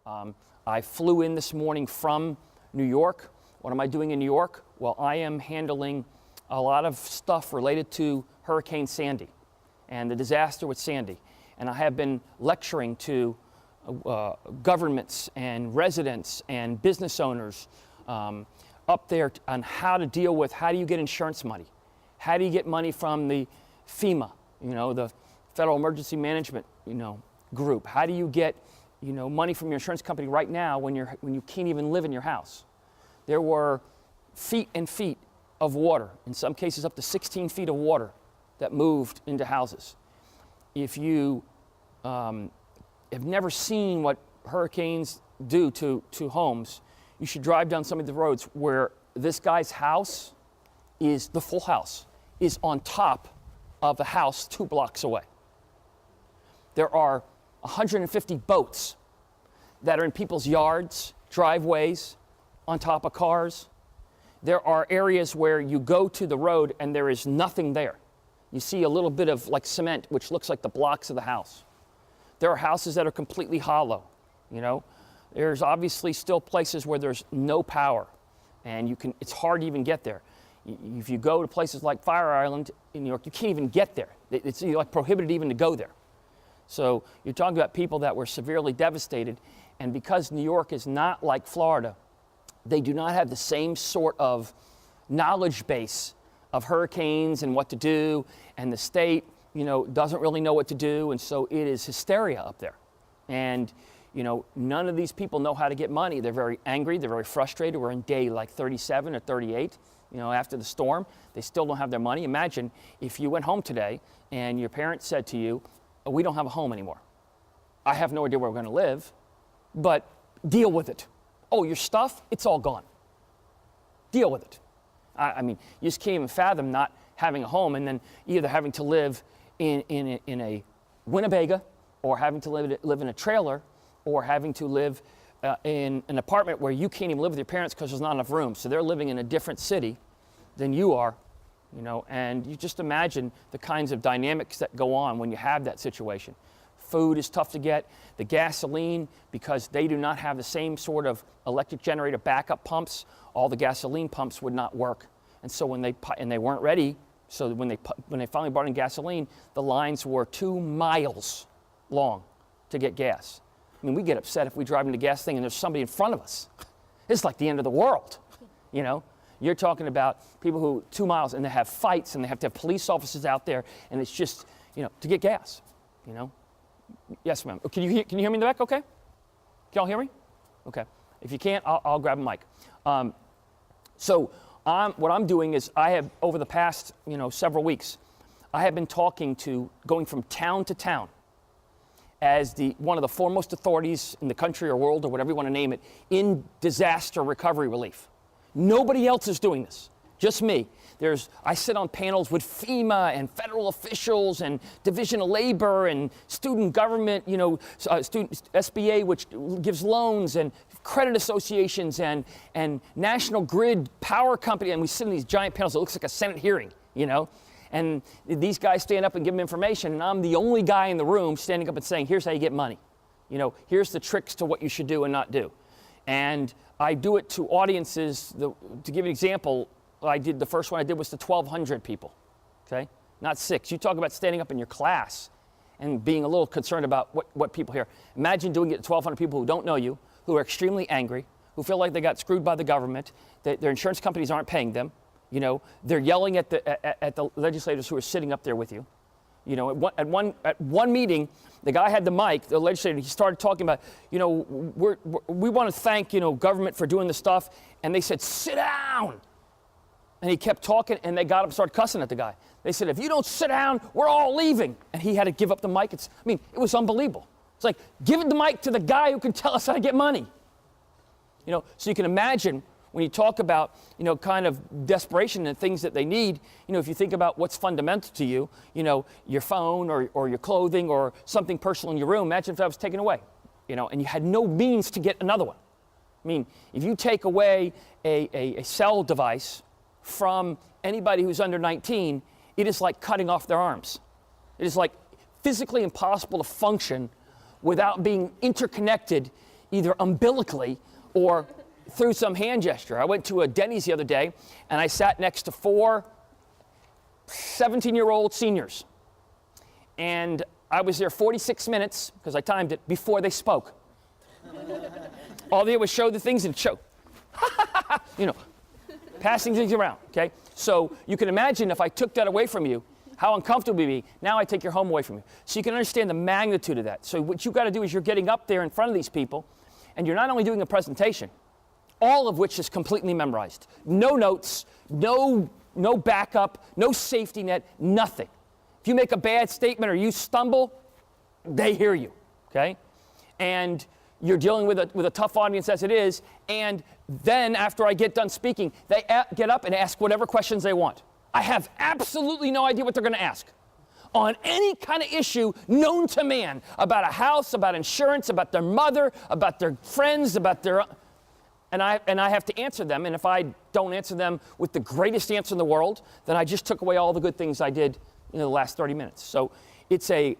I flew in this morning from New York. What am I doing in New York? Well, I am handling a lot of stuff related to Hurricane Sandy and the disaster with Sandy. And I have been lecturing to governments and residents and business owners up there on how to deal with, how do you get insurance money? How do you get money from the FEMA, the Federal Emergency Management, group? How do you get, money from your insurance company right now when you can't even live in your house? There were feet and feet of water, in some cases up to 16 feet of water that moved into houses. If you have never seen what hurricanes do to homes, you should drive down some of the roads where this guy's house is, the full house, is on top of the house 2 blocks away. There are 150 boats that are in people's yards, driveways, on top of cars. There are areas where you go to the road and there is nothing there. You see a little bit of like cement, which looks like the blocks of the house. There are houses that are completely hollow, There's obviously still places where there's no power, and it's hard to even get there. If you go to places like Fire Island in New York, you can't even get there. It's like prohibited even to go there. So you're talking about people that were severely devastated, and because New York is not like Florida, they do not have the same sort of knowledge base of hurricanes and what to do, and the state, doesn't really know what to do, and so it is hysteria up there. And, none of these people know how to get money. They're very angry, they're very frustrated. We're in day like 37 or 38, after the storm. They still don't have their money. Imagine if you went home today and your parents said to you, we don't have a home anymore. I have no idea where we're going to live, but deal with it. Oh, your stuff, it's all gone. Deal with it. I mean, you just can't even fathom not having a home and then either having to live in a Winnebago or having to live in a trailer or having to live in an apartment where you can't even live with your parents because there's not enough room. So they're living in a different city than you are, and you just imagine the kinds of dynamics that go on when you have that situation. Food is tough to get. The gasoline, because they do not have the same sort of electric generator backup pumps, all the gasoline pumps would not work. And so when they weren't ready, so when they finally brought in gasoline, the lines were 2 miles long to get gas. I mean, we get upset if we drive into the gas thing and there's somebody in front of us. It's like the end of the world, You're talking about people who 2 miles and they have fights and they have to have police officers out there, and it's just, to get gas, Yes, ma'am. Can you hear me in the back? Okay. Can y'all hear me? Okay. If you can't, I'll grab a mic. So what I'm doing is I have, over the past, several weeks, I have been going from town to town as one of the foremost authorities in the country or world or whatever you want to name it in disaster recovery relief. Nobody else is doing this, just me. I sit on panels with FEMA and federal officials and Division of Labor and student government, student SBA, which gives loans, and credit associations and National Grid Power Company, and we sit in these giant panels. It looks like a Senate hearing, And these guys stand up and give them information, and I'm the only guy in the room standing up and saying, here's how you get money. Here's the tricks to what you should do and not do. And I do it to audiences. To give you an example, the first one I did was to 1,200 people, okay? Not 6. You talk about standing up in your class and being a little concerned about what people hear. Imagine doing it to 1,200 people who don't know you, who are extremely angry, who feel like they got screwed by the government, that their insurance companies aren't paying them. They're yelling at the legislators who are sitting up there with you. At one meeting, the guy had the mic, the legislator, he started talking about, we want to thank, government for doing the stuff. And they said, sit down. And he kept talking, and they got up and started cussing at the guy. They said, if you don't sit down, we're all leaving. And he had to give up the mic. It was unbelievable. It's like, give the mic to the guy who can tell us how to get money. So you can imagine when you talk about, kind of desperation and things that they need, if you think about what's fundamental to you, your phone or your clothing or something personal in your room, imagine if that was taken away, and you had no means to get another one. If you take away a cell device from anybody who's under 19, it is like cutting off their arms. It is like physically impossible to function without being interconnected either umbilically or through some hand gesture. I went to a Denny's the other day, and I sat next to 4 17-year-old seniors. And I was there 46 minutes, because I timed it, before they spoke. All they did was show the things and show. You know, passing things around, okay? So you can imagine if I took that away from you, how uncomfortable it would be. Now I take your home away from you. So you can understand the magnitude of that. So what you've got to do is you're getting up there in front of these people, and you're not only doing a presentation, all of which is completely memorized. No notes, no backup, no safety net, nothing. If you make a bad statement or you stumble, they hear you, okay? And you're dealing with a tough audience as it is, and then after I get done speaking, they get up and ask whatever questions they want. I have absolutely no idea what they're going to ask on any kind of issue known to man, about a house, about insurance, about their mother, about their friends, about their... And I have to answer them, and if I don't answer them with the greatest answer in the world, then I just took away all the good things I did in the last 30 minutes. So it's a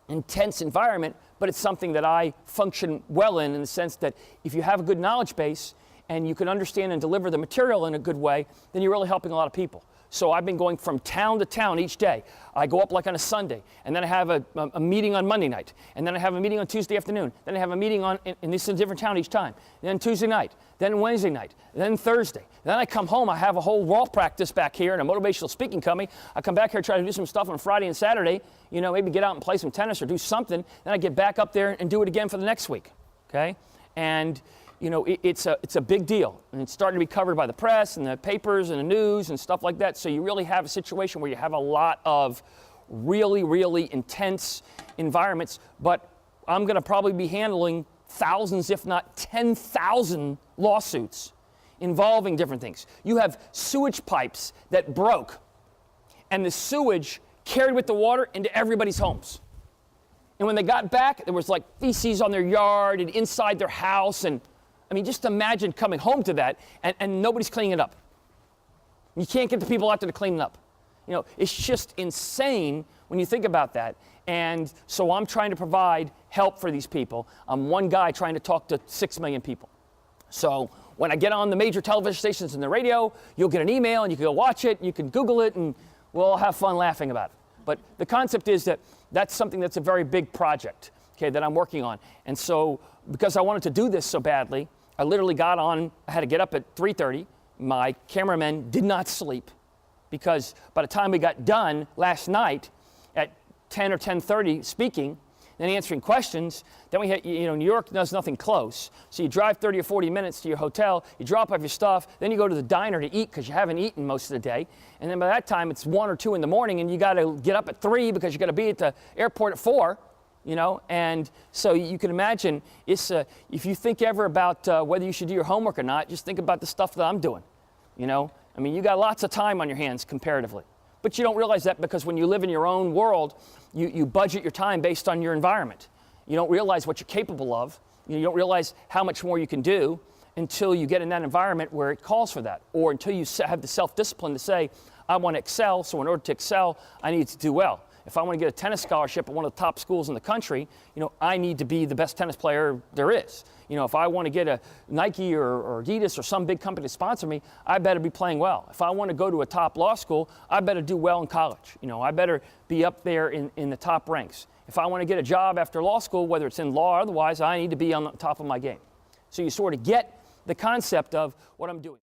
intense environment, but it's something that I function well in the sense that if you have a good knowledge base and you can understand and deliver the material in a good way, then you're really helping a lot of people. So I've been going from town to town each day. I go up like on a Sunday, and then I have a meeting on Monday night, and then I have a meeting on Tuesday afternoon, then I have a meeting and this is a different town each time, and then Tuesday night, then Wednesday night, then Thursday. Then I come home, I have a whole wall practice back here and a motivational speaking company. I come back here, try to do some stuff on Friday and Saturday, you know, maybe get out and play some tennis or do something, then I get back up there and do it again for the next week, okay? And you know, it's a big deal, and it's starting to be covered by the press and the papers and the news and stuff like that. So you really have a situation where you have a lot of really, really intense environments, but I'm going to probably be handling thousands, if not 10,000 lawsuits involving different things. You have sewage pipes that broke, and the sewage carried with the water into everybody's homes. And when they got back, there was like feces on their yard and inside their house, and I mean, just imagine coming home to that and nobody's cleaning it up. You can't get the people out there to clean it up. You know, it's just insane when you think about that. And so I'm trying to provide help for these people. I'm one guy trying to talk to 6 million people. So when I get on the major television stations and the radio, you'll get an email and you can go watch it, you can Google it, and we'll all have fun laughing about it. But the concept is that that's something that's a very big project, okay, that I'm working on. And so because I wanted to do this so badly, I literally got on, I had to get up at 3:30. My cameramen did not sleep because by the time we got done last night at 10 or 10:30 speaking and answering questions, then we had, you know, New York does nothing close. So you drive 30 or 40 minutes to your hotel, you drop off your stuff, then you go to the diner to eat because you haven't eaten most of the day. And then by that time it's 1 or 2 in the morning and you got to get up at 3 because you got to be at the airport at 4. You know, and so you can imagine, it's, if you think ever about whether you should do your homework or not, just think about the stuff that I'm doing, you know. I mean, you got lots of time on your hands comparatively. But you don't realize that because when you live in your own world, you budget your time based on your environment. You don't realize what you're capable of. You don't realize how much more you can do until you get in that environment where it calls for that, or until you have the self-discipline to say, I want to excel, so in order to excel, I need to do well. If I want to get a tennis scholarship at one of the top schools in the country, you know, I need to be the best tennis player there is. You know, if I want to get a Nike or Adidas or some big company to sponsor me, I better be playing well. If I want to go to a top law school, I better do well in college. You know, I better be up there in the top ranks. If I want to get a job after law school, whether it's in law or otherwise, I need to be on the top of my game. So you sort of get the concept of what I'm doing.